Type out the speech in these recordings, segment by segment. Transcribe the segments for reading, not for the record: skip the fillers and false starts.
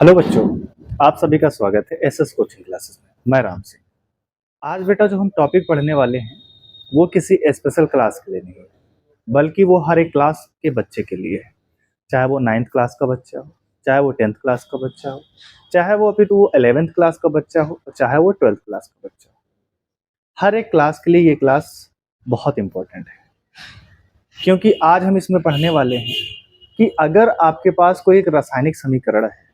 Hello बच्चों, आप सभी का स्वागत है एसएस कोचिंग क्लासेस में। मैं राम सिंह। आज बेटा जो हम टॉपिक पढ़ने वाले हैं वो किसी स्पेशल क्लास के लिए नहीं है, बल्कि वो हर एक क्लास के बच्चे के लिए है। चाहे वो 9th क्लास का बच्चा हो, चाहे वो 10th क्लास का बच्चा हो, चाहे वो अभी तो वो 11th क्लास का बच्चा हो, चाहे वो 12th क्लास का बच्चा हो। हर एक क्लास के लिए ये क्लास बहुत इंपॉर्टेंट है, क्योंकि आज हम इसमें पढ़ने वाले हैं कि अगर आपके पास कोई एक रासायनिक समीकरण है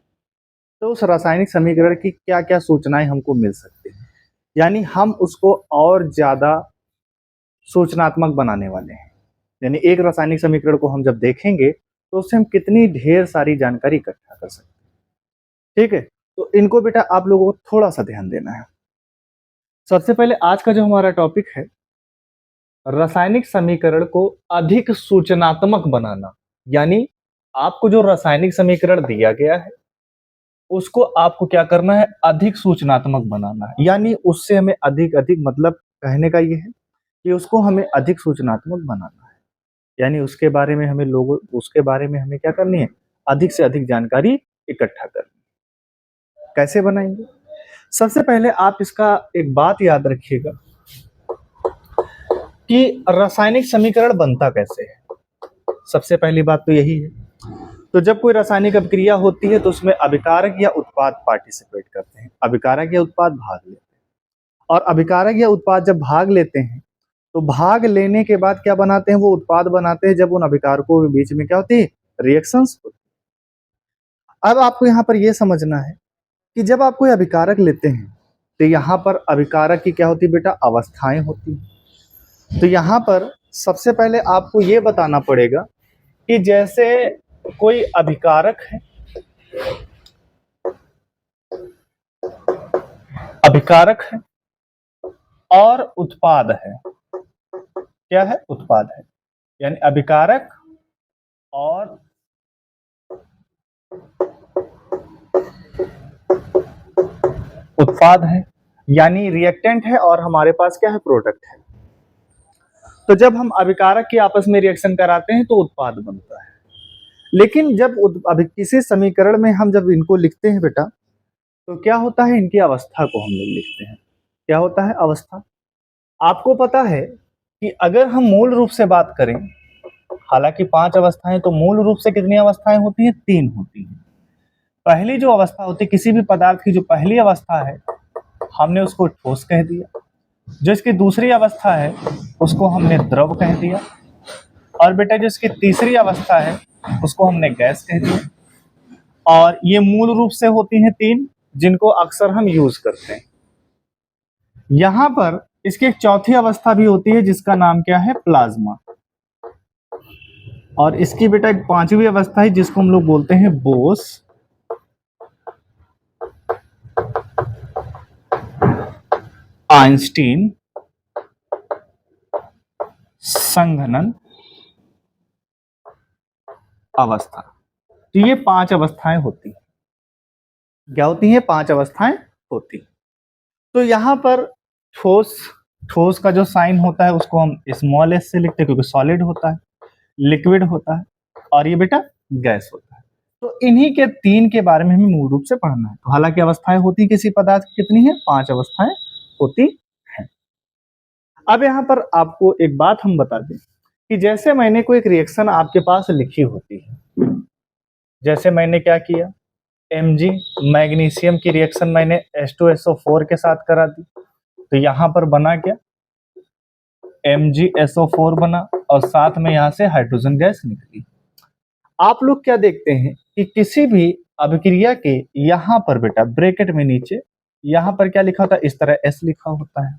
तो उस रासायनिक समीकरण की क्या क्या सूचनाएं हमको मिल सकती हैं, यानी हम उसको और ज्यादा सूचनात्मक बनाने वाले हैं। यानी एक रासायनिक समीकरण को हम जब देखेंगे तो उससे हम कितनी ढेर सारी जानकारी इकट्ठा कर सकते हैं। ठीक है, तो इनको बेटा आप लोगों को थोड़ा सा ध्यान देना है। सबसे पहले आज का जो हमारा टॉपिक है, रासायनिक समीकरण को अधिक सूचनात्मक बनाना। यानी आपको जो रासायनिक समीकरण दिया गया है उसको आपको क्या करना है, अधिक सूचनात्मक बनाना है। यानी उससे हमें अधिक अधिक मतलब कहने का ये है कि उसको हमें अधिक सूचनात्मक बनाना है। यानी उसके बारे में हमें क्या करनी है, अधिक से अधिक जानकारी इकट्ठा करनी है। कैसे बनाएंगे? सबसे पहले आप इसका एक बात याद रखिएगा कि रासायनिक समीकरण बनता कैसे है। सबसे पहली बात तो यही है। तो जब कोई रासायनिक अभिक्रिया होती है तो उसमें अभिकारक या उत्पाद पार्टिसिपेट करते हैं, अभिकारक या उत्पाद भाग लेते हैं। और अभिकारक या उत्पाद जब भाग लेते हैं तो भाग लेने के बाद क्या बनाते हैं, वो उत्पाद बनाते हैं जब उन अभिकारकों के बीच में क्या होती है, रिएक्शंस होती है। अब आपको यहाँ पर यह समझना है कि जब आप कोई अभिकारक लेते हैं तो यहाँ पर अभिकारक की क्या होती है बेटा, अवस्थाएं होती है। तो यहाँ पर सबसे पहले आपको ये बताना पड़ेगा कि जैसे कोई अभिकारक है, अभिकारक है और उत्पाद है। क्या है? उत्पाद है। यानी अभिकारक और उत्पाद है, यानी रिएक्टेंट है और हमारे पास क्या है, प्रोडक्ट है। तो जब हम अभिकारक की आपस में रिएक्शन कराते हैं तो उत्पाद बनता है। लेकिन जब अभी किसी समीकरण में हम जब इनको लिखते हैं बेटा तो क्या होता है, इनकी अवस्था को हम लोग लिखते हैं। क्या होता है? अवस्था। आपको पता है कि अगर हम मूल रूप से बात करें, हालांकि 5 अवस्थाएं, तो मूल रूप से कितनी अवस्थाएं होती हैं? 3 होती हैं। पहली जो अवस्था होती है किसी भी पदार्थ की, जो पहली अवस्था है हमने उसको ठोस कह दिया। जो इसकी दूसरी अवस्था है उसको हमने द्रव कह दिया। और बेटा जो इसकी तीसरी अवस्था है उसको हमने गैस कह दिया। और ये मूल रूप से होती हैं 3, जिनको अक्सर हम यूज करते हैं। यहां पर इसकी एक चौथी अवस्था भी होती है जिसका नाम क्या है, प्लाज्मा। और इसकी बेटा एक 5वीं अवस्था है जिसको हम लोग बोलते हैं बोस आइंस्टीन संघनन अवस्था। तो ये 5 अवस्थाएं होती हैं। क्या होती हैं? 5 अवस्थाएं होती। तो यहां पर ठोस ठोस का जो साइन होता है उसको हम स्मॉल एस से लिखते हैं क्योंकि सॉलिड होता है, लिक्विड होता है, और ये बेटा गैस होता है। तो इन्हीं के 3 के बारे में हमें मूल रूप से पढ़ना है। तो हालांकि अवस्थाएं होती किसी पदार्थ की कितनी है? 5 अवस्थाएं होती हैं। अब यहाँ पर आपको एक बात हम बता दें कि जैसे मैंने कोई एक रिएक्शन आपके पास लिखी होती है, जैसे मैंने क्या किया, Mg मैग्नीशियम की रिएक्शन मैंने H2SO4 के साथ करा दी, तो यहां पर बना क्या, MgSO4 बना और साथ में यहां से हाइड्रोजन गैस निकली। आप लोग क्या देखते हैं कि किसी भी अभिक्रिया के यहां पर बेटा ब्रैकेट में नीचे यहां पर क्या लिखा होता है, इस तरह S लिखा होता है,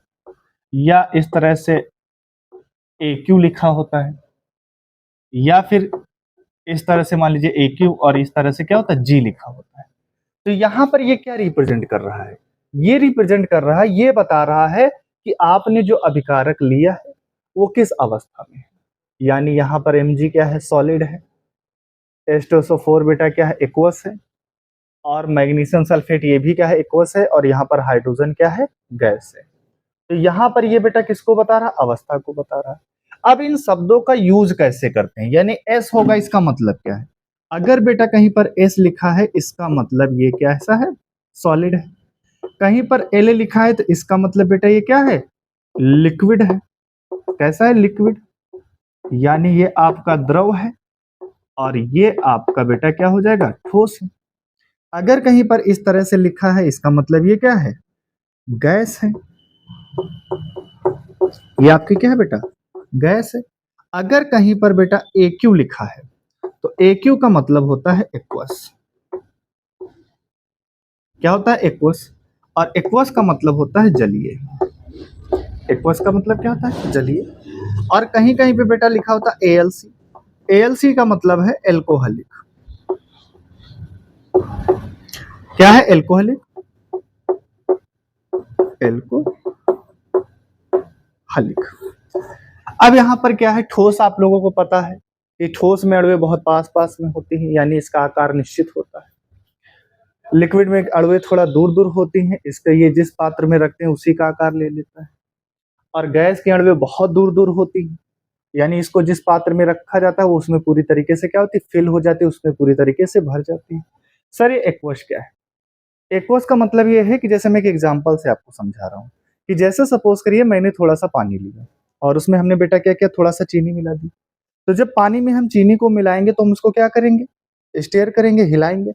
या इस तरह से AQ लिखा होता है, या फिर इस तरह से मान लीजिए AQ और इस तरह से क्या होता है, G लिखा होता है। तो यहां पर ये क्या रिप्रेजेंट कर रहा है, ये रिप्रेजेंट कर रहा है, ये बता रहा है कि आपने जो अभिकारक लिया है वो किस अवस्था में है। यानी यहां पर Mg क्या है, सॉलिड है, H2SO4 बेटा क्या है, एक्वस है, और मैग्नीशियम सल्फेट ये भी क्या है, एक्वस है, और यहाँ पर हाइड्रोजन क्या है, गैस है। तो यहाँ पर ये बेटा किसको बता रहा है, अवस्था को बता रहा है। अब इन शब्दों का यूज कैसे करते हैं, यानी एस होगा इसका मतलब क्या है, अगर बेटा कहीं पर एस लिखा है इसका मतलब ये क्या ऐसा है, सॉलिड है। कहीं पर एल लिखा है तो इसका मतलब बेटा ये क्या है, लिक्विड है। कैसा है, लिक्विड। यानी ये आपका द्रव है और ये आपका बेटा क्या हो जाएगा, ठोस है। अगर कहीं पर इस तरह से लिखा है इसका मतलब ये क्या है, गैस है। ये आपकी क्या है बेटा, गैस है। अगर कहीं पर बेटा AQ लिखा है तो AQ का मतलब होता है एक्वस। क्या होता है, एक्वस। और एक्वस का मतलब होता है जलीय। एक्वस का मतलब क्या होता है, जलीय। और कहीं कहीं पे बेटा लिखा होता है ALC। ALC का मतलब है एल्कोहलिक। क्या है, एल्कोहलिक, एल्कोहलिक। अब यहाँ पर क्या है, ठोस आप लोगों को पता है कि ठोस में अणुएं बहुत पास पास में होती हैं, यानी इसका आकार निश्चित होता है। लिक्विड में अणुएं थोड़ा दूर दूर होती हैं, इसका ये जिस पात्र में रखते हैं उसी का आकार ले लेता है। और गैस की अणुएं बहुत दूर दूर होती हैं, यानी इसको जिस पात्र में रखा जाता है वो उसमें पूरी तरीके से क्या होती है, फिल हो जाती है, उसमें पूरी तरीके से भर जाती है। सर ये एक्वस क्या है, एक्वस का मतलब ये है कि जैसे मैं एक एग्जांपल से आपको समझा रहा हूँ कि जैसे सपोज करिए मैंने थोड़ा सा पानी लिया और उसमें हमने बेटा क्या किया, थोड़ा सा चीनी मिला दी। तो जब पानी में हम चीनी को मिलाएंगे तो हम उसको क्या करेंगे, स्टेयर करेंगे, हिलाएंगे।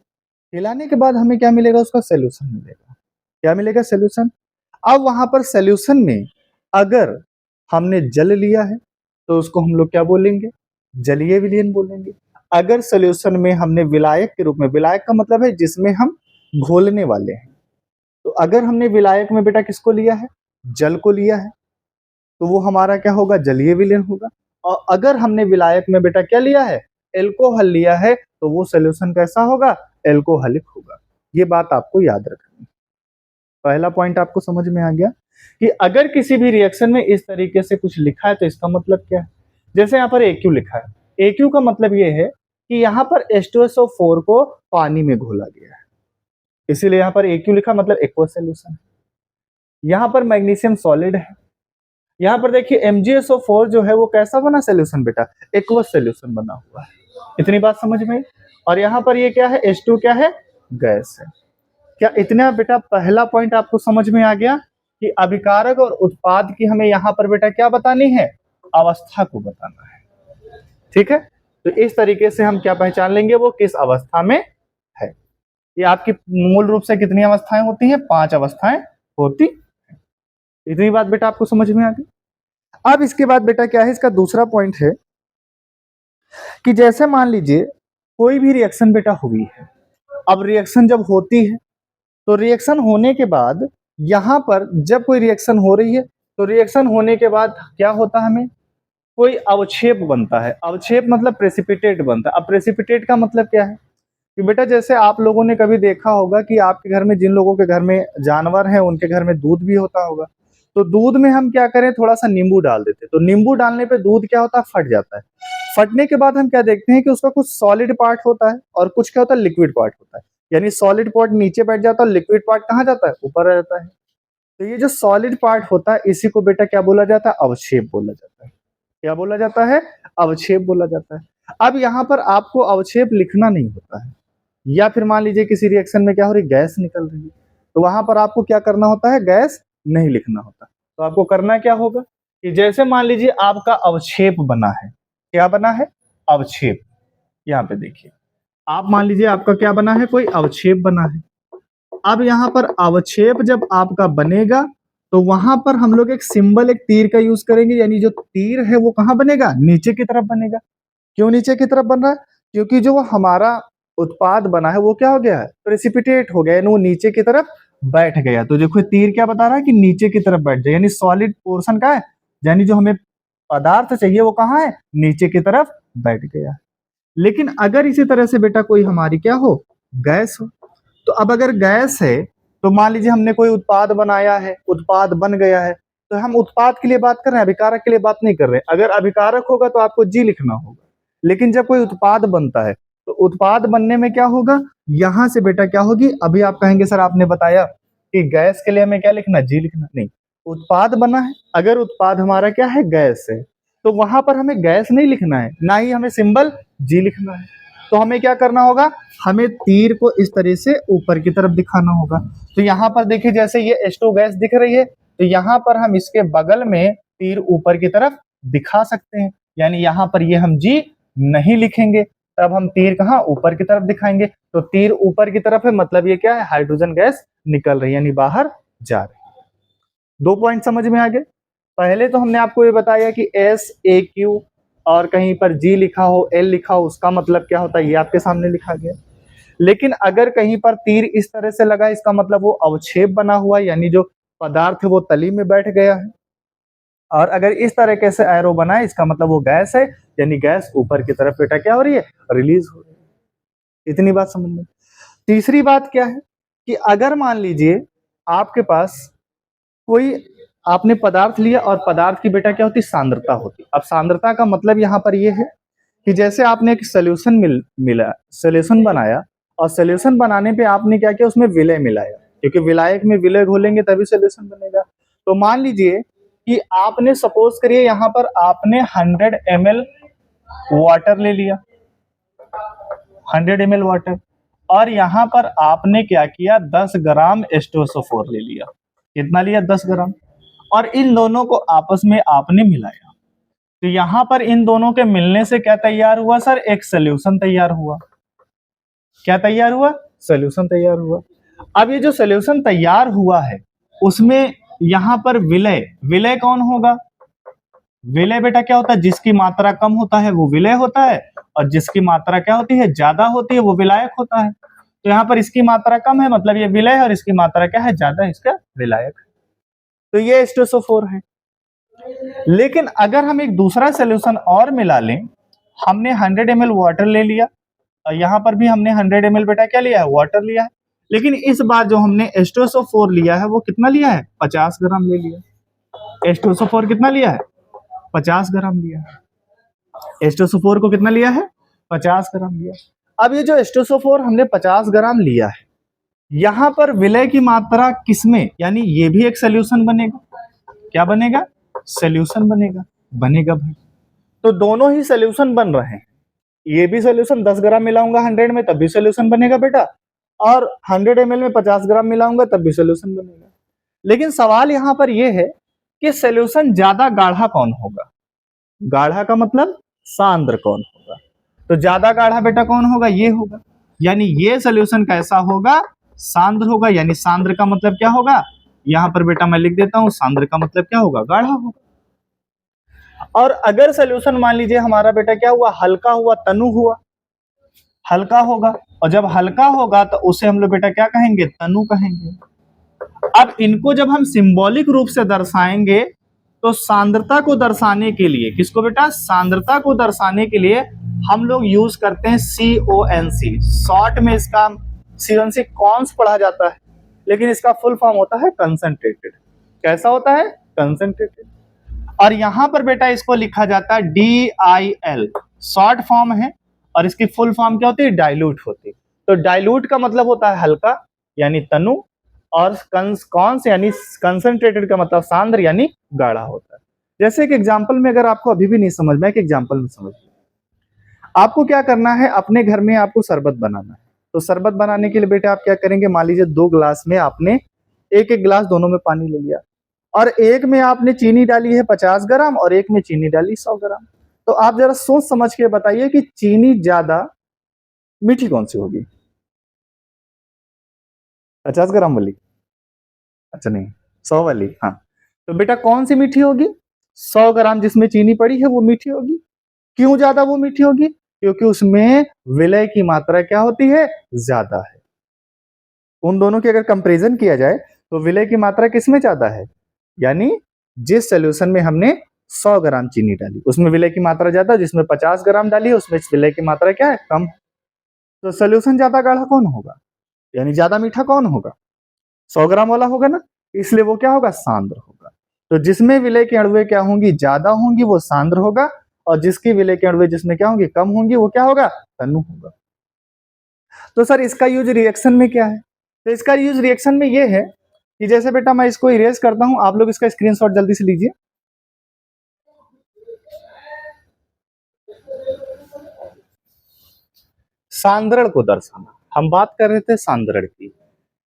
हिलाने के बाद हमें क्या मिलेगा, उसका सोल्यूशन मिलेगा। क्या मिलेगा, सोल्यूशन। अब वहां पर सोल्यूशन में अगर हमने जल लिया है तो उसको हम लोग क्या बोलेंगे, जलीय विलयन बोलेंगे। अगर सोल्यूशन में हमने विलायक के रूप में, विलायक का मतलब है जिसमें हम घोलने वाले हैं, तो अगर हमने विलायक में बेटा किसको लिया है, जल को लिया है, तो वो हमारा क्या होगा, जलीय विलयन होगा। और अगर हमने विलायक में बेटा क्या लिया है, एल्कोहल लिया है, तो वो सोल्यूशन कैसा होगा, एल्कोहलिक होगा। ये बात आपको याद रखनी। पहला पॉइंट आपको समझ में आ गया कि अगर किसी भी रिएक्शन में इस तरीके से कुछ लिखा है तो इसका मतलब क्या है। जैसे यहाँ पर AQ लिखा है, AQ का मतलब ये है कि यहाँ पर H2SO4 को पानी में घोला गया है, इसीलिए यहाँ पर AQ लिखा, मतलब एक्वस सोल्यूशन। यहाँ पर मैग्नीशियम सॉलिड है, यहाँ पर देखिए MgSO4 जो है वो कैसा बना सोल्यूशन बेटा, एक्वस सोल्यूशन बना हुआ है। इतनी बात समझ में। और यहाँ पर ये क्या है, H2 क्या है, गैस है। क्या इतना बेटा पहला पॉइंट आपको समझ में आ गया कि अभिकारक और उत्पाद की हमें यहाँ पर बेटा क्या बतानी है, अवस्था को बताना है। ठीक है, तो इस तरीके से हम क्या पहचान लेंगे, वो किस अवस्था में है। ये आपकी मूल रूप से कितनी अवस्थाएं होती हैं, 5 अवस्थाएं होती। इतनी बात बेटा आपको समझ में आ गई। अब इसके बाद बेटा क्या है, इसका दूसरा पॉइंट है कि जैसे मान लीजिए कोई भी रिएक्शन बेटा हुई है। अब रिएक्शन जब होती है तो रिएक्शन होने के बाद यहाँ पर जब कोई रिएक्शन हो रही है तो रिएक्शन होने के बाद क्या होता है, हमें कोई अवक्षेप बनता है। अवक्षेप मतलब प्रेसिपिटेट बनता है। अब प्रेसिपिटेट का मतलब क्या है कि बेटा जैसे आप लोगों ने कभी देखा होगा कि आपके घर में, जिन लोगों के घर में जानवर है उनके घर में दूध भी होता होगा, तो दूध में हम क्या करें, थोड़ा सा नींबू डाल देते हैं, तो नींबू डालने पे दूध क्या होता है, फट जाता है। फटने के बाद हम क्या देखते हैं कि उसका कुछ सॉलिड पार्ट होता है और कुछ क्या होता है, लिक्विड पार्ट होता है। यानी सॉलिड पार्ट नीचे बैठ जाता है और लिक्विड पार्ट कहाँ जाता है, ऊपर आ जाता है। तो ये जो सॉलिड पार्ट होता है इसी को बेटा क्या बोला जाता है, अवक्षेप बोला जाता है। क्या बोला जाता है, अवक्षेप बोला जाता है। अब यहाँ पर आपको अवक्षेप लिखना नहीं होता है, या फिर मान लीजिए किसी रिएक्शन में क्या हो रही, गैस निकल रही है, तो वहां पर आपको क्या करना होता है, गैस नहीं लिखना होता। तो आपको करना क्या होगा कि जैसे मान लीजिए आपका अवक्षेप बना है, क्या बना है, अवक्षेप। यहाँ पे देखिए, आप मान लीजिए आपका क्या बना है, कोई अवक्षेप बना है। अब यहाँ पर अवक्षेप जब आपका बनेगा तो वहां पर हम लोग एक सिंबल, एक तीर का यूज करेंगे, यानी जो तीर है वो कहाँ बनेगा, नीचे की तरफ बनेगा। क्यों नीचे की तरफ बन रहा है, क्योंकि जो हमारा उत्पाद बना है वो क्या हो गया है, प्रेसिपिटेट हो गया, यानी वो नीचे की तरफ बैठ गया। तो देखो तीर क्या बता रहा है कि नीचे की तरफ बैठ जाए, यानी सॉलिड पोर्शन का है, यानी जो हमें पदार्थ चाहिए वो कहाँ है, नीचे की तरफ बैठ गया। लेकिन अगर इसी तरह से बेटा कोई हमारी क्या हो, गैस हो, तो अब अगर गैस है तो मान लीजिए हमने कोई उत्पाद बनाया है, उत्पाद बन गया है, तो हम उत्पाद के लिए बात कर रहे हैं, अभिकारक के लिए बात नहीं कर रहे हैं। अगर अभिकारक होगा तो आपको जी लिखना होगा, लेकिन जब कोई उत्पाद बनता है तो उत्पाद बनने में क्या होगा, यहां से बेटा क्या होगी, अभी आप कहेंगे सर आपने बताया कि गैस के लिए हमें क्या लिखना, जी लिखना, नहीं, उत्पाद बना है, अगर उत्पाद हमारा क्या है, गैस है, तो वहां पर हमें गैस नहीं लिखना है, ना ही हमें सिंबल जी लिखना है। तो हमें क्या करना होगा, हमें तीर को इस तरह से ऊपर की तरफ दिखाना होगा। तो यहाँ पर देखिए जैसे ये H2 गैस दिख रही है, तो यहाँ पर हम इसके बगल में तीर ऊपर की तरफ दिखा सकते हैं, यानी यहाँ पर ये हम G नहीं लिखेंगे, तब हम तीर कहाँ ऊपर की तरफ दिखाएंगे। तो तीर ऊपर की तरफ है, मतलब ये क्या है, हाइड्रोजन गैस निकल रही है यानी बाहर जा रही है। 2 पॉइंट समझ में आ गए। पहले तो हमने आपको ये बताया कि SAQ और कहीं पर G लिखा हो, L लिखा हो, उसका मतलब क्या होता है, ये आपके सामने लिखा गया। लेकिन अगर कहीं पर तीर इस तरह से लगा, इसका मतलब वो अवक्षेप बना हुआ है, यानी जो पदार्थ है वो तली में बैठ गया है। और अगर इस तरीके से एरो बना है, इसका मतलब वो गैस है, यानी गैस ऊपर की तरफ बेटा क्या हो रही है, रिलीज हो रही है। इतनी बात समझ में। तीसरी बात क्या है कि अगर मान लीजिए आपके पास कोई आपने पदार्थ लिया और पदार्थ की बेटा क्या होती, सांद्रता होती। अब सांद्रता का मतलब यहाँ पर ये है कि जैसे आपने एक सोल्यूशन मिला, सोल्यूशन बनाया, और सोल्यूशन बनाने पे आपने क्या किया, उसमें विलय मिलाया, क्योंकि विलायक में विलय घोलेंगे तभी सोल्यूशन बनेगा। तो मान लीजिए कि आपने सपोज करिए यहाँ पर आपने 100 ml वाटर ले लिया, 100 ml वाटर, और यहाँ पर आपने क्या किया, 10 ग्राम H2SO4 ले लिया। कितना लिया, 10 ग्राम, और इन दोनों को आपस में आपने मिलाया। तो यहां पर इन दोनों के मिलने से क्या तैयार हुआ सर, एक सोल्यूशन तैयार हुआ। क्या तैयार हुआ, सोल्यूशन तैयार हुआ। अब ये जो सोल्यूशन तैयार हुआ है उसमें यहां पर विलय, विलय कौन होगा, विलय बेटा क्या होता है, जिसकी मात्रा कम होता है वो विलय होता है, और जिसकी मात्रा क्या होती है, ज्यादा होती है, वो विलायक होता है। तो यहाँ पर इसकी मात्रा कम है, मतलब ये विलय है, और इसकी मात्रा क्या है, ज्यादा है, इसका विलायक। तो ये H2SO4 है। लेकिन अगर हम एक दूसरा सोल्यूशन और मिला लें, हमने 100 ml वाटर ले लिया, और यहाँ पर भी हमने 100 ml बेटा क्या लिया है, वाटर लिया है, लेकिन इस बार जो हमने H2SO4 लिया है वो कितना लिया है, 50 ग्राम ले लिया। H2SO4 कितना लिया है, 50 ग्राम लिया है। H2SO4 को कितना लिया है, 50 ग्राम लिया। अब ये जो H2SO4 हमने 50 ग्राम लिया है, यहाँ पर विलय की मात्रा किसमें, यानी ये भी एक सोल्यूशन बनेगा। क्या बनेगा, सोल्यूशन बनेगा, बनेगा भाई। तो दोनों ही सोल्यूशन बन रहे हैं। ये भी सोल्यूशन 10 ग्राम मिलाऊंगा 100 में तब भी सोल्यूशन बनेगा बेटा, और 100 ml में 50 ग्राम मिलाऊंगा तब भी सोल्यूशन बनेगा। लेकिन सवाल यहाँ पर यह है कि सोल्यूशन ज्यादा गाढ़ा कौन होगा, गाढ़ा का मतलब सांद्र कौन होगा। तो ज्यादा गाढ़ा बेटा कौन होगा, ये होगा, यानी ये सोल्यूशन कैसा होगा, सांद्र होगा। यानी सांद्र का मतलब क्या होगा, यहां पर बेटा मैं लिख देता हूं, सांद्र का मतलब क्या होगा, गाढ़ा होगा। और अगर सोल्यूशन मान लीजिए हमारा बेटा क्या हुआ, हल्का हुआ, तनु हुआ, हल्का होगा, और जब हल्का होगा तो उसे हम लोग बेटा क्या कहेंगे, तनु कहेंगे। अब इनको जब हम सिंबॉलिक रूप से दर्शाएंगे तो सांद्रता को दर्शाने के लिए, किसको बेटा, सांद्रता को दर्शाने के लिए हम लोग यूज करते हैं CONC। शॉर्ट में इसका CONC कॉन्स पढ़ा जाता है, लेकिन इसका फुल फॉर्म होता है कंसंट्रेटेड। कैसा होता है, कंसंट्रेटेड। और यहां पर बेटा इसको लिखा जाता है DIL, शॉर्ट फॉर्म है, और इसकी फुल फॉर्म क्या होती है, डाइल्यूट होती है। तो डाइल्यूट का मतलब होता है हल्का यानी तनु, और कॉन्स यानी कंसंट्रेटेड का मतलब सांद्र यानी गाढ़ा होता है। जैसे एक एग्जांपल में, अगर आपको अभी भी नहीं समझ में, एक एग्जांपल में समझ में, आपको क्या करना है, अपने घर में आपको शरबत बनाना है। तो शरबत बनाने के लिए बेटा आप क्या करेंगे, मान लीजिए 2 गिलास में आपने एक एक गिलास दोनों में पानी ले लिया, और एक में आपने चीनी डाली है 50 ग्राम और एक में चीनी डाली 100 ग्राम। तो आप जरा सोच समझ के बताइए कि चीनी ज्यादा मीठी कौन सी होगी, 50 ग्राम वाली, अच्छा नहीं 100 वाली, हाँ। तो बेटा कौन सी मीठी होगी, 100 ग्राम जिसमें चीनी पड़ी है वो मीठी होगी। क्यों ज्यादा वो मीठी होगी, क्योंकि उसमें विलय की मात्रा क्या होती है, ज्यादा है। उन दोनों की अगर कंपैरिजन किया जाए तो विलय की मात्रा किसमें ज्यादा है, यानी जिस सोल्यूशन में हमने 100 ग्राम चीनी डाली उसमें विलय की मात्रा ज्यादा, जिसमें 50 ग्राम डाली है उसमें विलय की मात्रा क्या है, कम। तो सोल्यूशन ज्यादा गाढ़ा कौन होगा, यानी ज्यादा मीठा कौन होगा, 100 ग्राम वाला होगा ना, इसलिए वो क्या होगा, सांद्र होगा। तो जिसमें विलय की अणुएं क्या होंगी, ज्यादा होंगी, वो सांद्र होगा, और जिसकी विलय की अणुएं जिसमें क्या होंगी, कम होंगी, वो क्या होगा, तनु होगा। तो सर इसका यूज रिएक्शन में क्या है, तो इसका यूज रिएक्शन में ये है कि जैसे बेटा मैं इसको इरेज करता हूं, आप लोग इसका स्क्रीनशॉट जल्दी से लीजिए। सांद्रण को दर्शाना। हम बात कर रहे थे सांद्रण की।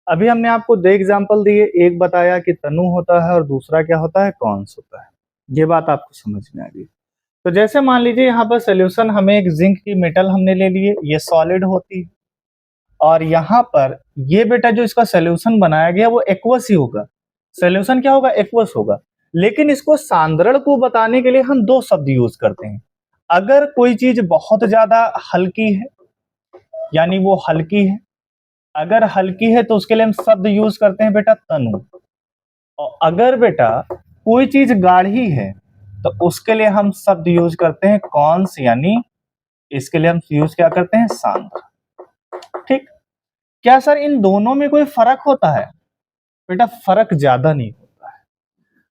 अभी हमने आपको दो एग्जाम्पल दिए, एक बताया कि तनु होता है और दूसरा क्या होता है, कौन्स होता है। ये बात आपको समझ में आ गई। तो जैसे मान लीजिए यहाँ पर सोल्यूशन हमें एक जिंक की मेटल हमने ले लिए, ये सॉलिड होती है, और यहाँ पर ये बेटा जो इसका सोल्यूशन बनाया गया वो एक्वस ही होगा। सोल्यूशन क्या होगा, एक्वस होगा। लेकिन इसको सांद्रण को बताने के लिए हम दो शब्द यूज करते हैं। अगर कोई चीज बहुत ज्यादा हल्की है, यानी वो हल्की है, अगर हल्की है तो उसके लिए हम शब्द यूज करते हैं बेटा तनु। और अगर बेटा कोई चीज गाढ़ी है तो उसके लिए हम शब्द यूज करते हैं कौन्स, यानी इसके लिए हम यूज क्या करते हैं, सांद्र। ठीक, क्या सर इन दोनों में कोई फर्क होता है? बेटा फर्क ज्यादा नहीं होता है।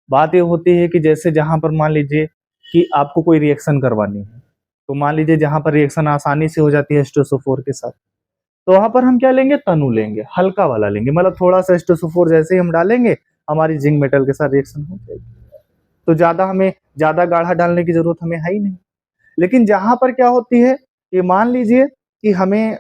बात ये होती है कि जैसे जहां पर मान लीजिए कि आपको कोई रिएक्शन करवानी है, तो मान लीजिए जहां पर रिएक्शन आसानी से हो जाती है H2SO4 के साथ, तो वहां पर हम क्या लेंगे, तनु लेंगे, हल्का वाला लेंगे, मतलब थोड़ा सा H2SO4 जैसे ही हम डालेंगे हमारी जिंक मेटल के साथ रिएक्शन हो जाएगी। तो हमें ज्यादा गाढ़ा डालने की जरूरत हमें है ही नहीं। लेकिन जहां पर क्या होती है कि मान लीजिए कि हमें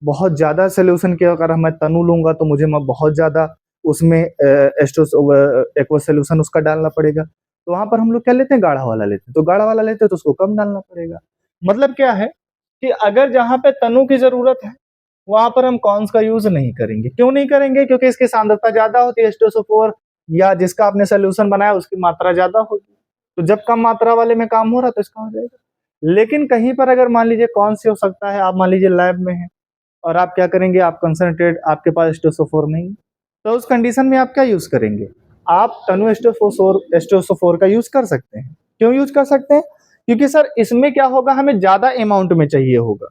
बहुत ज्यादा सोल्यूशन के अगर मैं तनु लूंगा तो मुझे बहुत ज्यादा उसमें एक्वस सोल्यूशन उसका डालना पड़ेगा, तो वहां पर हम लोग क्या लेते हैं, गाढ़ा वाला लेते हैं। तो गाढ़ा वाला लेते हैं तो उसको कम डालना पड़ेगा। मतलब क्या है कि अगर जहां पे तनु की जरूरत है वहां पर हम कौन्स का यूज नहीं करेंगे। क्यों नहीं करेंगे? क्योंकि इसकी सांद्रता ज्यादा होती है, H2SO4 या जिसका आपने सोल्यूशन बनाया उसकी मात्रा ज्यादा होगी। तो जब कम मात्रा वाले में काम हो रहा तो इसका हो जाएगा। लेकिन कहीं पर अगर मान लीजिए कौन सी हो सकता है, आप मान लीजिए लैब में है और आप क्या करेंगे, आप कंसंट्रेट, आपके पास H2SO4 नहीं, तो उस कंडीशन में आप क्या यूज करेंगे, आप तनु H2SO4 का यूज कर सकते हैं। क्यों यूज कर सकते हैं? क्योंकि सर इसमें क्या होगा, हमें ज्यादा अमाउंट में चाहिए होगा।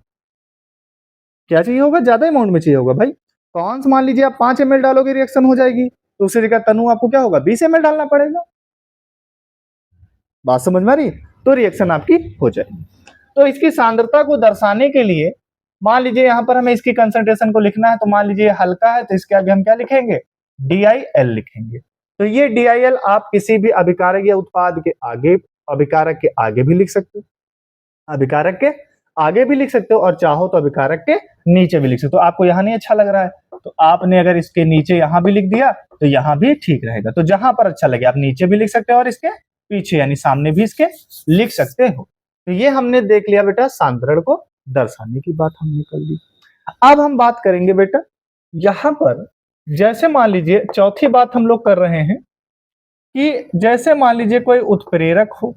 क्या चाहिए होगा, ज्यादा अमाउंट में चाहिए होगा। भाई कौन मान लीजिए आप 5 ml डालोगे रिएक्शन हो जाएगी, तो उसी जगह तनु आपको क्या होगा, 20 ml डालना पड़ेगा। बात समझ में आ रही? तो रिएक्शन आपकी हो जाएगी। तो इसकी सांद्रता को दर्शाने के लिए मान लीजिए यहाँ पर हमें इसकी कंसंट्रेशन को लिखना है, तो मान लीजिए हल्का है तो इसके आगे हम क्या लिखेंगे, DIL लिखेंगे। तो ये DIL आप किसी भी अभिकारक या उत्पाद के आगे, अभिकारक के आगे भी लिख सकते हो, अभिकारक के आगे भी लिख सकते हो, और चाहो तो अभिकारक के नीचे भी लिख सकते हो। आपको यहाँ नहीं अच्छा लग रहा है तो आपने अगर इसके नीचे यहाँ भी लिख दिया तो यहाँ भी ठीक रहेगा। तो जहां पर अच्छा लगे आप नीचे भी लिख सकते हो और इसके पीछे यानी सामने भी इसके लिख सकते हो। तो ये हमने देख लिया बेटा, सांद्रण को दर्शाने की बात हमने कर ली। अब हम बात करेंगे बेटा यहां पर, जैसे मान लीजिए चौथी बात हम लोग कर रहे हैं कि जैसे मान लीजिए कोई उत्प्रेरक हो,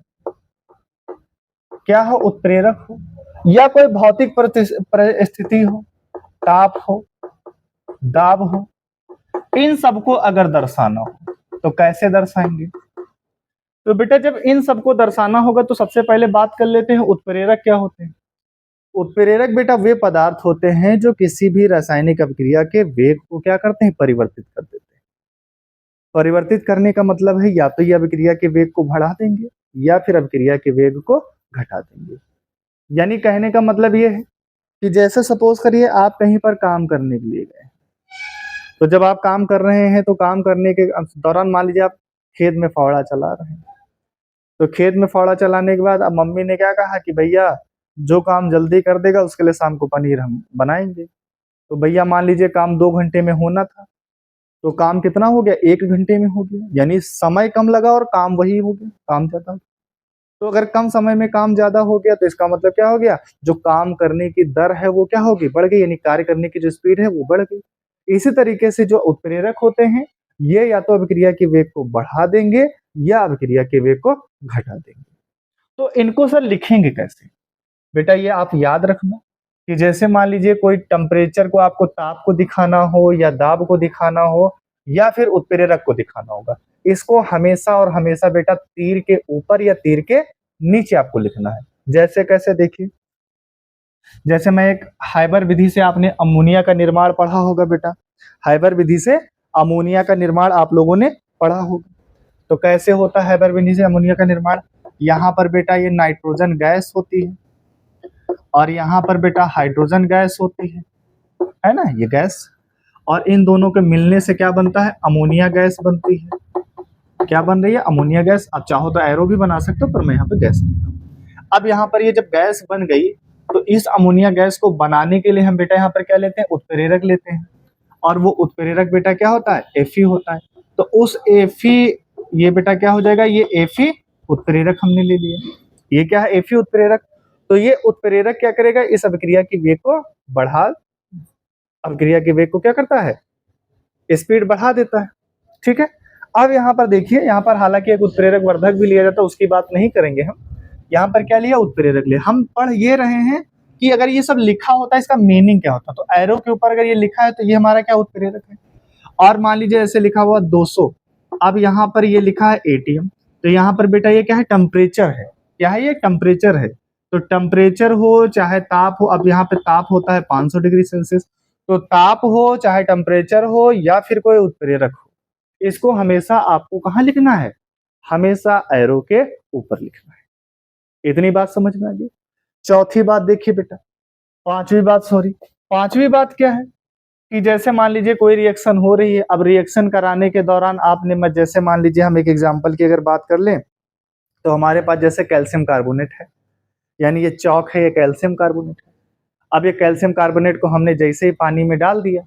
क्या हो, उत्प्रेरक हो, या कोई भौतिक परिस्थिति हो, ताप हो, दाब हो, इन सबको अगर दर्शाना हो तो कैसे दर्शाएंगे? तो बेटा जब इन सबको दर्शाना होगा तो सबसे पहले बात कर लेते हैं उत्प्रेरक क्या होते हैं। उत्प्रेरक बेटा वे पदार्थ होते हैं जो किसी भी रासायनिक अभिक्रिया के वेग को क्या करते हैं, परिवर्तित कर देते हैं। परिवर्तित करने का मतलब है या तो ये अभिक्रिया के वेग को बढ़ा देंगे या फिर अभिक्रिया के वेग को घटा देंगे। यानी कहने का मतलब ये है कि जैसे सपोज करिए आप कहीं पर काम करने के लिए गए, तो जब आप काम कर रहे हैं तो काम करने के दौरान मान लीजिए आप खेत में फावड़ा चला रहे हैं, तो खेत में फावड़ा चलाने के बाद अब मम्मी ने क्या कहा कि भैया जो काम जल्दी कर देगा उसके लिए शाम को पनीर हम बनाएंगे। तो भैया मान लीजिए काम 2 घंटे में होना था, तो काम कितना हो गया, 1 घंटे में हो गया, यानी समय कम लगा और काम वही हो गया, काम ज्यादा। तो अगर कम समय में काम ज्यादा हो गया तो इसका मतलब क्या हो गया, जो काम करने की दर है वो क्या होगी, बढ़ गई, यानी कार्य करने की जो स्पीड है वो बढ़ गई। इसी तरीके से जो उत्प्रेरक होते हैं ये या तो अभिक्रिया के वेग को बढ़ा देंगे या अभिक्रिया के वेग को घटा देंगे। तो इनको सर लिखेंगे कैसे? बेटा ये आप याद रखना कि जैसे मान लीजिए कोई टेम्परेचर को आपको ताप को दिखाना हो या दाब को दिखाना हो या फिर उत्प्रेरक को दिखाना होगा, इसको हमेशा और हमेशा बेटा तीर के ऊपर या तीर के नीचे आपको लिखना है। जैसे कैसे, देखिए जैसे मैं एक हाइबर विधि से, आपने अमोनिया का निर्माण पढ़ा होगा बेटा, हाइबर विधि से अमोनिया का निर्माण आप लोगों ने पढ़ा होगा। तो कैसे होता है हाइबर विधि से अमोनिया का निर्माण? यहाँ पर बेटा ये नाइट्रोजन गैस होती है और यहाँ पर बेटा हाइड्रोजन गैस होती है ना, ये गैस, और इन दोनों के मिलने से क्या बनता है, अमोनिया गैस बनती है। क्या बन रही है, अमोनिया गैस। आप चाहो तो एरो भी बना सकते हो पर मैं यहाँ पे गैस लिख रहा हूँ। अब यहाँ पर ये जब गैस बन गई तो इस अमोनिया गैस को बनाने के लिए हम बेटा यहाँ पर क्या लेते हैं, उत्प्रेरक लेते हैं, और वो उत्प्रेरक बेटा क्या होता है, Fe होता है। तो उस Fe, ये बेटा क्या हो जाएगा, ये Fe उत्प्रेरक हमने ले लिया। ये क्या है, Fe उत्प्रेरक। तो ये उत्प्रेरक क्या करेगा, इस अभिक्रिया की वेग को बढ़ा, अभिक्रिया की वेग को क्या करता है, स्पीड बढ़ा देता है। ठीक है, अब यहाँ पर देखिए, यहाँ पर हालांकि एक उत्प्रेरक वर्धक भी लिया जाता है, उसकी बात नहीं करेंगे हम। यहाँ पर क्या लिया, उत्प्रेरक लिया। हम पढ़ ये रहे हैं कि अगर ये सब लिखा होता है इसका मीनिंग क्या होता है। तो एरो के ऊपर अगर ये लिखा है तो ये हमारा क्या उत्प्रेरक है। और मान लीजिए ऐसे लिखा हुआ 200, अब यहाँ पर ये लिखा है एटीएम, तो यहाँ पर बेटा ये क्या है, टेम्परेचर है। क्या है, ये टेम्परेचर है। तो टेम्परेचर हो चाहे ताप हो, अब यहाँ पे ताप होता है 500 डिग्री सेल्सियस, तो ताप हो चाहे टेम्परेचर हो या फिर कोई उत्प्रेरक हो, इसको हमेशा आपको कहाँ लिखना है, हमेशा एरो के ऊपर लिखना है। इतनी बात समझ में आ गई। चौथी बात देखिए बेटा, पांचवी बात क्या है कि जैसे मान लीजिए कोई रिएक्शन हो रही है, अब रिएक्शन कराने के दौरान आपने, जैसे मान लीजिए हम एक एग्जांपल की अगर बात कर लें, तो हमारे पास जैसे कैल्शियम कार्बोनेट है, यानी ये चौक है, ये कैल्शियम कार्बोनेट है। अब ये कैल्शियम कार्बोनेट को हमने जैसे ही पानी में डाल दिया,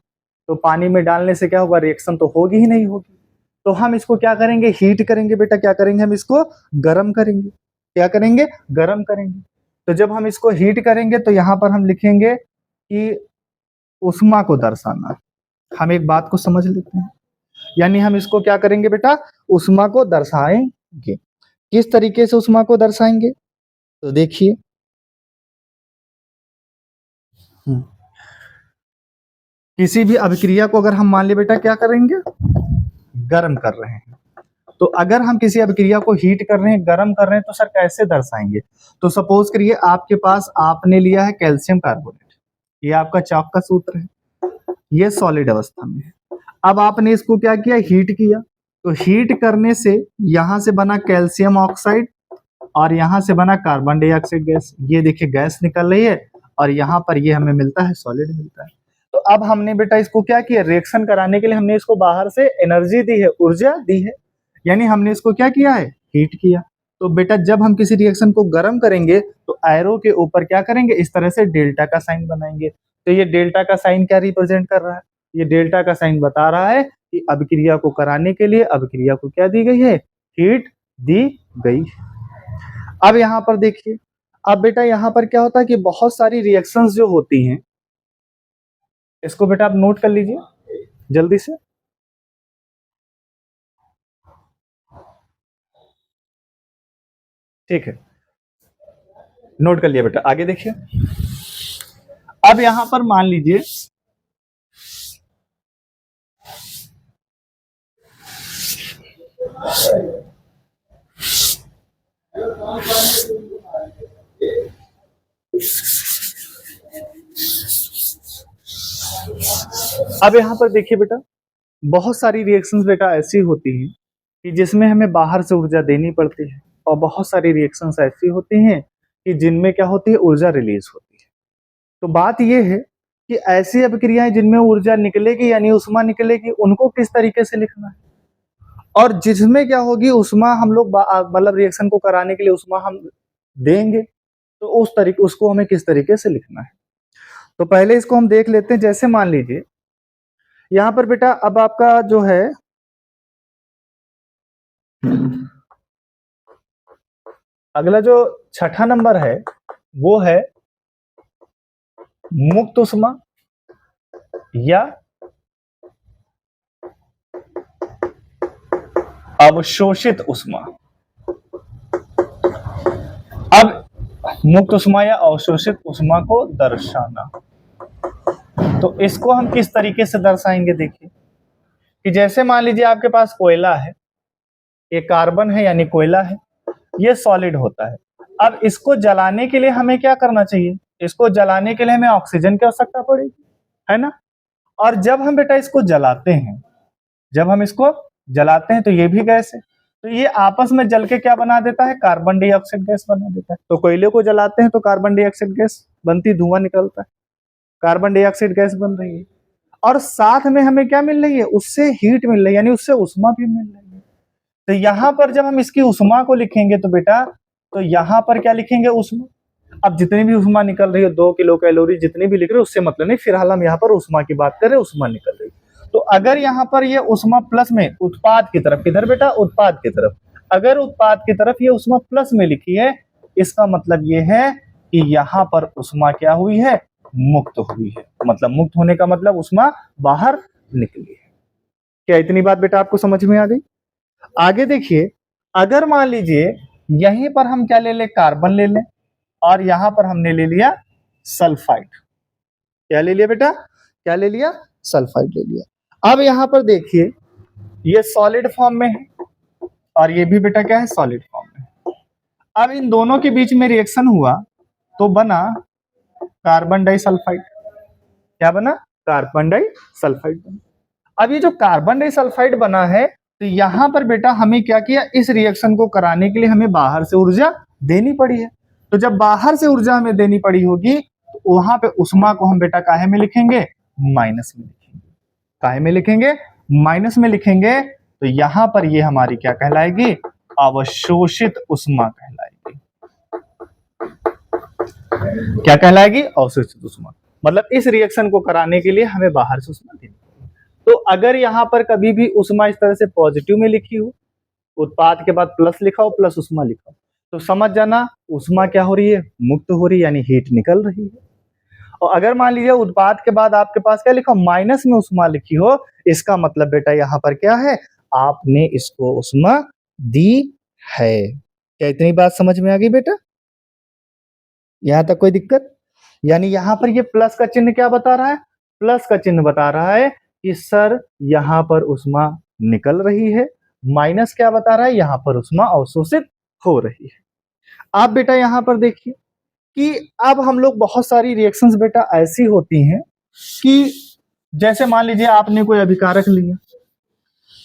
तो पानी में डालने से क्या होगा, रिएक्शन तो होगी ही नहीं होगी। तो हम इसको क्या करेंगे, हीट करेंगे बेटा। क्या करेंगे, हम इसको गर्म करेंगे। क्या करेंगे, गर्म करेंगे। तो जब हम इसको हीट करेंगे तो यहाँ पर हम लिखेंगे कि उष्मा को दर्शाना। हम एक बात को समझ लेते हैं, यानी हम इसको क्या करेंगे बेटा, उष्मा को दर्शाएंगे। किस तरीके से उष्मा को दर्शाएंगे, तो देखिए, किसी भी अभिक्रिया को अगर हम मान ले बेटा क्या करेंगे, गर्म कर रहे हैं, तो अगर हम किसी अभिक्रिया को हीट कर रहे हैं, गर्म कर रहे हैं, तो सर कैसे दर्शाएंगे। तो सपोज करिए आपके पास आपने लिया है कैल्शियम कार्बोनेट, ये आपका चॉक का सूत्र है, ये सॉलिड अवस्था में है। अब आपने इसको क्या किया, हीट किया। तो हीट करने से यहां से बना कैल्शियम ऑक्साइड और यहां से बना कार्बन डाइऑक्साइड गैस। ये देखिए गैस निकल रही है और यहाँ पर ये हमें मिलता है, सॉलिड मिलता है। तो अब हमने बेटा इसको क्या किया, रिएक्शन कराने के लिए हमने इसको बाहर से एनर्जी दी है, ऊर्जा दी है, यानी हमने इसको क्या किया है, हीट किया। तो बेटा जब हम किसी रिएक्शन को गर्म करेंगे तो एरो के ऊपर क्या करेंगे, इस तरह से डेल्टा का साइन बनाएंगे। तो ये डेल्टा का साइन क्या रिप्रेजेंट कर रहा है, ये डेल्टा का साइन बता रहा है कि अभिक्रिया को कराने के लिए अभिक्रिया को क्या दी गई है, हीट दी गई। अब यहाँ पर देखिए, अब बेटा यहाँ पर क्या होता है कि बहुत सारी रिएक्शंस जो होती हैं, इसको बेटा आप नोट कर लीजिए जल्दी से। ठीक है, नोट कर लिया बेटा, आगे देखिए। अब यहां पर मान लीजिए अब यहां पर देखिए बेटा, बहुत सारी रिएक्शंस बेटा ऐसी होती हैं कि जिसमें हमें बाहर से ऊर्जा देनी पड़ती है, और बहुत सारी रिएक्शंस ऐसी होती हैं कि जिनमें क्या होती है, ऊर्जा रिलीज होती है। तो बात यह है कि ऐसी अभिक्रियाएं जिनमें ऊर्जा निकलेगी यानी उष्मा निकलेगी, उनको किस तरीके से लिखना है, और जिसमें क्या होगी उष्मा, हम लोग मतलब रिएक्शन को कराने के लिए उष्मा हम देंगे, तो उस तरीके उसको हमें किस तरीके से लिखना है। तो पहले इसको हम देख लेते हैं। जैसे मान लीजिए यहां पर बेटा, अब आपका जो है अगला जो छठा नंबर है वो है मुक्त उष्मा या अवशोषित उष्मा। अब मुक्त उष्मा या अवशोषित उष्मा को दर्शाना, तो इसको हम किस तरीके से दर्शाएंगे, देखिए कि जैसे मान लीजिए आपके पास कोयला है, ये कार्बन है यानी कोयला है, ये सॉलिड होता है। अब इसको जलाने के लिए हमें क्या करना चाहिए, इसको जलाने के लिए हमें ऑक्सीजन की आवश्यकता पड़ेगी, है ना। और जब हम बेटा इसको जलाते हैं, जब हम इसको जलाते हैं तो ये भी गैस है, तो ये आपस में जल के क्या बना देता है, कार्बन डाइऑक्साइड गैस बना देता है। तो कोयले को जलाते हैं तो कार्बन डाइऑक्साइड गैस बनती, धुआं निकलता है, कार्बन डाइऑक्साइड गैस बन रही है, और साथ में हमें क्या मिल रही है, उससे हीट मिल रही है, यानी उससे उष्मा भी मिल रही है। तो यहां पर जब हम इसकी उष्मा को लिखेंगे तो बेटा, तो यहां पर क्या लिखेंगे, उष्मा। अब जितनी भी ऊष्मा निकल रही है 2 किलो कैलोरी जितनी भी लिख रहे हो उससे मतलब नहीं, फिलहाल हम यहाँ पर ऊष्मा की बात कर रहे हैं, ऊष्मा निकल रही है। तो अगर यहाँ पर ये ऊष्मा प्लस में उत्पाद की तरफ, किधर बेटा, उत्पाद की तरफ, अगर उत्पाद की तरफ ये ऊष्मा प्लस में लिखी है, इसका मतलब ये है कि यहाँ पर ऊष्मा क्या हुई है, मुक्त हुई है। मतलब मुक्त होने का मतलब ऊष्मा बाहर निकली है। क्या इतनी बात बेटा आपको समझ में आ गई? आगे देखिए, अगर मान लीजिए यहीं पर हम क्या ले लें, कार्बन ले लें, और यहां पर हमने ले लिया सल्फाइड। क्या ले लिया बेटा, क्या ले लिया, सल्फाइड ले लिया। अब यहां पर देखिए ये सॉलिड फॉर्म में है और ये भी बेटा क्या है, सॉलिड फॉर्म में। अब इन दोनों के बीच में रिएक्शन हुआ तो बना कार्बन डाइसल्फाइड। क्या बना, कार्बन डाइसल्फाइड बना। अब ये जो कार्बन डाइसल्फाइड बना है, तो यहां पर बेटा हमें क्या किया, इस रिएक्शन को कराने के लिए हमें बाहर से ऊर्जा देनी पड़ी है। तो जब बाहर से ऊर्जा हमें देनी पड़ी होगी तो वहां पे ऊष्मा को हम बेटा काहे में लिखेंगे, माइनस में लिखेंगे। काहे में लिखेंगे, माइनस में लिखेंगे। तो यहां पर ये हमारी क्या कहलाएगी, अवशोषित ऊष्मा कहलाएगी। क्या कहलाएगी, अवशोषित ऊष्मा। मतलब इस रिएक्शन को कराने के लिए हमें बाहर से ऊष्मा देनी पड़ी। तो अगर यहां पर कभी भी ऊष्मा इस तरह से पॉजिटिव में लिखी हो, उत्पाद के बाद प्लस लिखा हो, प्लस ऊष्मा लिखा हो, तो समझ जाना ऊष्मा क्या हो रही है, मुक्त हो रही है, यानी हीट निकल रही है। और अगर मान लीजिए उत्पाद के बाद आपके पास क्या लिखा, माइनस में ऊष्मा लिखी हो, इसका मतलब बेटा यहाँ पर क्या है, आपने इसको ऊष्मा दी है। क्या इतनी बात समझ में आ गई बेटा? यहां तक कोई दिक्कत? यानी यहां पर ये प्लस का चिन्ह क्या बता रहा है, प्लस का चिन्ह बता रहा है कि सर यहां पर ऊष्मा निकल रही है। माइनस क्या बता रहा है, यहां पर ऊष्मा अवशोषित हो रही है। आप बेटा यहां पर देखिए कि अब हम लोग बहुत सारी रिएक्शंस बेटा ऐसी होती हैं कि जैसे मान लीजिए आपने कोई अभिकारक लिया,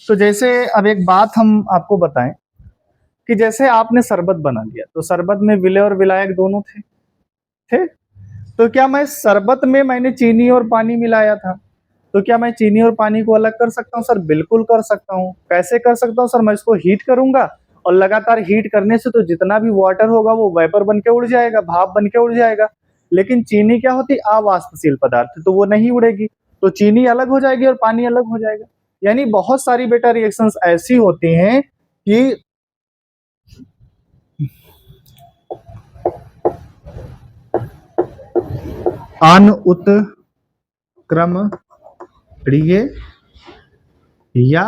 तो जैसे अब एक बात हम आपको बताएं कि जैसे आपने शरबत बना लिया, तो शरबत में विलेय और विलायक दोनों थे। तो क्या मैं शरबत में मैंने चीनी और पानी मिलाया था, तो क्या मैं चीनी और पानी को अलग कर सकता हूँ? सर बिल्कुल कर सकता हूँ। कैसे कर सकता हूँ? सर मैं इसको हीट करूंगा और लगातार हीट करने से तो जितना भी वाटर होगा वो वेपर बन के उड़ जाएगा, भाप बन के उड़ जाएगा। लेकिन चीनी क्या होती, अवाष्पशील पदार्थ, तो वो नहीं उड़ेगी, तो चीनी अलग हो जाएगी और पानी अलग हो जाएगा। यानी बहुत सारी बेटा रिएक्शंस ऐसी होती हैं कि अनुत्क्रमणीय या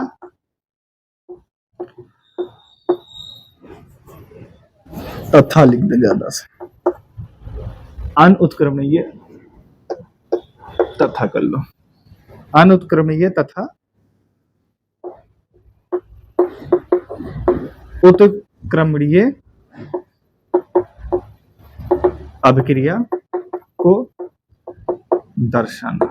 तथा लिख दे ज्यादा से, अनुत्क्रमणीय तथा कर लो, अनुत्क्रमणीय तथा उत्क्रमणीय अभिक्रिया को दर्शाना।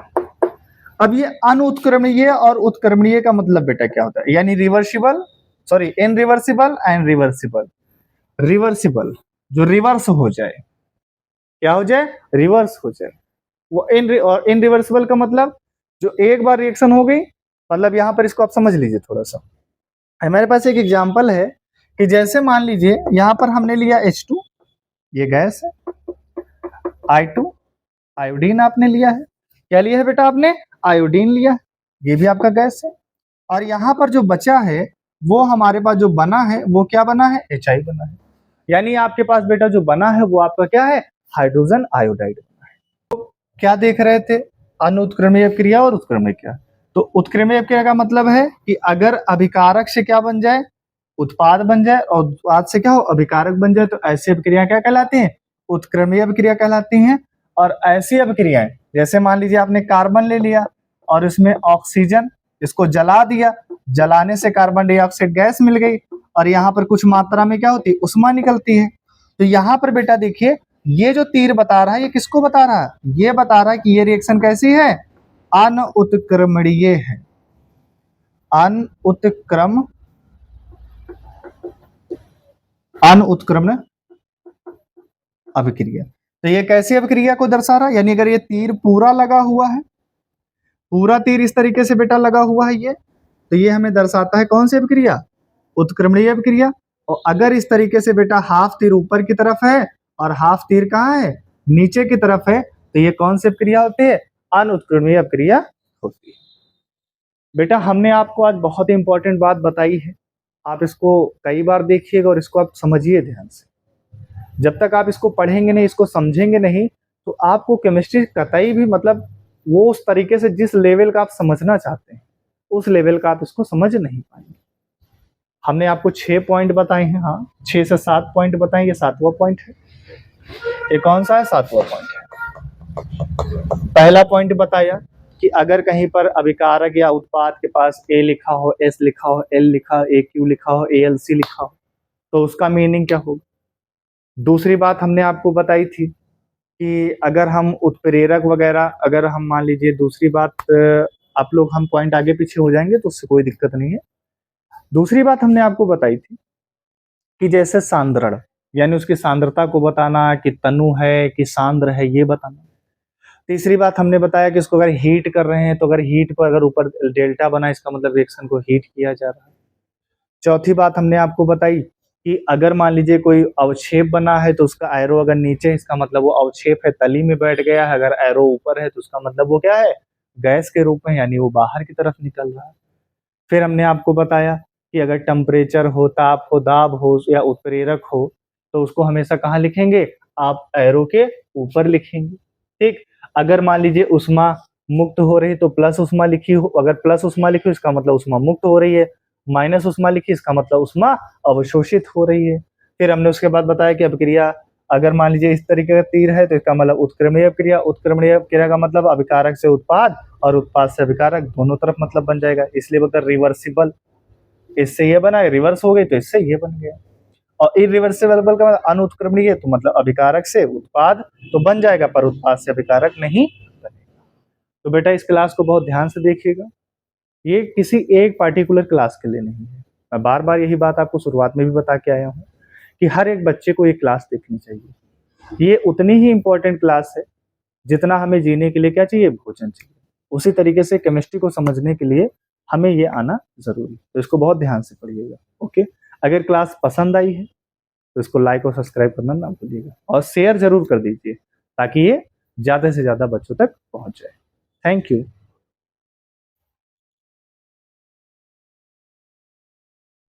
अब ये अनुत्क्रमणीय और उत्क्रमणीय का मतलब बेटा क्या होता है, यानी reversible, sorry irreversible and reversible. Reversible जो रिवर्स हो जाए, क्या हो जाए, रिवर्स हो जाए। वो इनरिवर्सिबल का मतलब जो एक बार रिएक्शन हो गई, मतलब यहां पर इसको आप समझ लीजिए थोड़ा सा। हमारे पास एक एग्जांपल है कि जैसे मान लीजिए यहां पर हमने लिया H2, ये गैस है, I2 आयोडीन आपने लिया है। क्या लिया है बेटा आपने, आयोडीन लिया है, ये भी आपका गैस है। और यहाँ पर जो बचा है वो हमारे पास जो बना है वो क्या बना है, HI बना है। यानी आपके पास बेटा जो बना है वो आपका क्या है, हाइड्रोजन आयोडाइड बना है। तो क्या देख रहे थे, अनुत्क्रमणीय क्रिया और उत्क्रमणीय क्रिया। तो उत्क्रमणीय क्रिया का मतलब है कि अगर अभिकारक से क्या बन जाए, उत्पाद बन जाए, और उत्पाद से क्या हो, अभिकारक बन जाए, तो ऐसी अभिक्रिया क्या कहलाती हैं, उत्क्रमणीय अभिक्रिया कहलाती हैं। और ऐसी अभिक्रियाएं जैसे मान लीजिए आपने कार्बन ले लिया और इसमें ऑक्सीजन, इसको जला दिया, जलाने से कार्बन डाइऑक्साइड गैस मिल गई और यहाँ पर कुछ मात्रा में क्या होती है, ऊष्मा निकलती है। तो यहाँ पर बेटा देखिए ये जो तीर बता रहा है ये किसको बता रहा है, ये बता रहा है कि ये रिएक्शन कैसी है, अनुत्क्रमणीय है। अनुत्क्रमण अभिक्रिया। तो ये कैसी अभिक्रिया को दर्शा रहा है, यानी अगर ये तीर पूरा लगा हुआ है, पूरा तीर इस तरीके से बेटा लगा हुआ है ये, तो ये हमें दर्शाता है कौन सी अभिक्रिया, उत्क्रमणीय अभिक्रिया। और अगर इस तरीके से बेटा हाफ तीर ऊपर की तरफ है और हाफ तीर कहाँ है, नीचे की तरफ है, तो ये कौन सी क्रिया होती है, अनुत्क्रमणीय अपक्रिया होती है। बेटा हमने आपको आज बहुत ही इंपॉर्टेंट बात बताई है, आप इसको कई बार देखिएगा और इसको आप समझिए ध्यान से। जब तक आप इसको पढ़ेंगे नहीं, इसको समझेंगे नहीं, तो आपको केमिस्ट्री कतई भी मतलब वो उस तरीके से जिस लेवल का आप समझना चाहते हैं उस लेवल का आप इसको समझ नहीं पाएंगे। हमने आपको 6 पॉइंट बताए हैं, हाँ 6 से 7 पॉइंट बताए, ये 7वां पॉइंट है। ये कौन सा है, 7वां पॉइंट है। पहला पॉइंट बताया कि अगर कहीं पर अभिकारक या उत्पाद के पास ए लिखा हो, एस लिखा हो, एल लिखा हो, ए क्यू लिखा हो, ए एल सी लिखा हो, तो उसका मीनिंग क्या होगा। दूसरी बात हमने आपको बताई थी कि अगर हम उत्प्रेरक वगैरह, अगर हम मान लीजिए, दूसरी बात आप लोग हम पॉइंट आगे पीछे हो जाएंगे तो उससे कोई दिक्कत नहीं है। दूसरी बात हमने आपको बताई थी कि जैसे सांद्रण, यानी उसकी सांद्रता को बताना कि तनु है कि सांद्र है, ये बताना। तीसरी बात हमने बताया कि इसको अगर हीट कर रहे हैं तो अगर हीट पर अगर ऊपर डेल्टा बना, इसका मतलब रिएक्शन को हीट किया जा रहा है। चौथी बात हमने आपको बताई कि अगर मान लीजिए कोई अवक्षेप बना है तो उसका एरो अगर नीचे है, इसका मतलब वो अवक्षेप है, तली में बैठ गया है। अगर एरो ऊपर है तो उसका मतलब वो क्या है, गैस के रूप में, यानी वो बाहर की तरफ निकल रहा है। फिर हमने आपको बताया कि अगर टेम्परेचर हो, ताप हो, दाब हो या उत्प्रेरक हो, तो उसको हमेशा कहाँ लिखेंगे, आप एरो के ऊपर लिखेंगे। ठीक, अगर मान लीजिए उष्मा मुक्त हो रही तो प्लस उष्मा लिखी हो, अगर प्लस उष्मा लिखी इसका मतलब उष्मा मुक्त हो रही है, माइनस उष्मा लिखी इसका मतलब उष्मा अवशोषित हो रही है। फिर हमने उसके बाद बताया कि अपक्रिया अगर मान लीजिए इस तरीके का तीर है तो इसका मतलब उत्क्रमणीय अपक्रिया, उत्क्रमणीय अपक्रिया का मतलब अभिकारक से उत्पाद और उत्पाद से अभिकारक, दोनों तरफ मतलब बन जाएगा, इसलिए बोलते हैं रिवर्सिबल। इससे ये बना, रिवर्स हो गई तो इससे ये बन गया। और इरिवर्सिबल का मतलब अनुत्क्रमणीय, तो मतलब अभिकारक से उत्पाद तो बन जाएगा पर उत्पाद से अभिकारक नहीं बनेगा। तो बेटा इस क्लास को बहुत ध्यान से देखिएगा, ये किसी एक पार्टिकुलर क्लास के लिए नहीं है। मैं बार बार यही बात आपको शुरुआत में भी बता के आया हूँ कि हर एक बच्चे को ये क्लास देखनी चाहिए। ये उतनी ही इंपॉर्टेंट क्लास है जितना हमें जीने के लिए क्या चाहिए, भोजन चाहिए। उसी तरीके से केमिस्ट्री को समझने के लिए हमें ये आना जरूरी, तो इसको बहुत ध्यान से पढ़िएगा। ओके, अगर क्लास पसंद आई है तो इसको लाइक और सब्सक्राइब करना ना भूलिएगा और शेयर जरूर कर दीजिए ताकि ये ज्यादा से ज्यादा बच्चों तक पहुंच जाए। Thank you.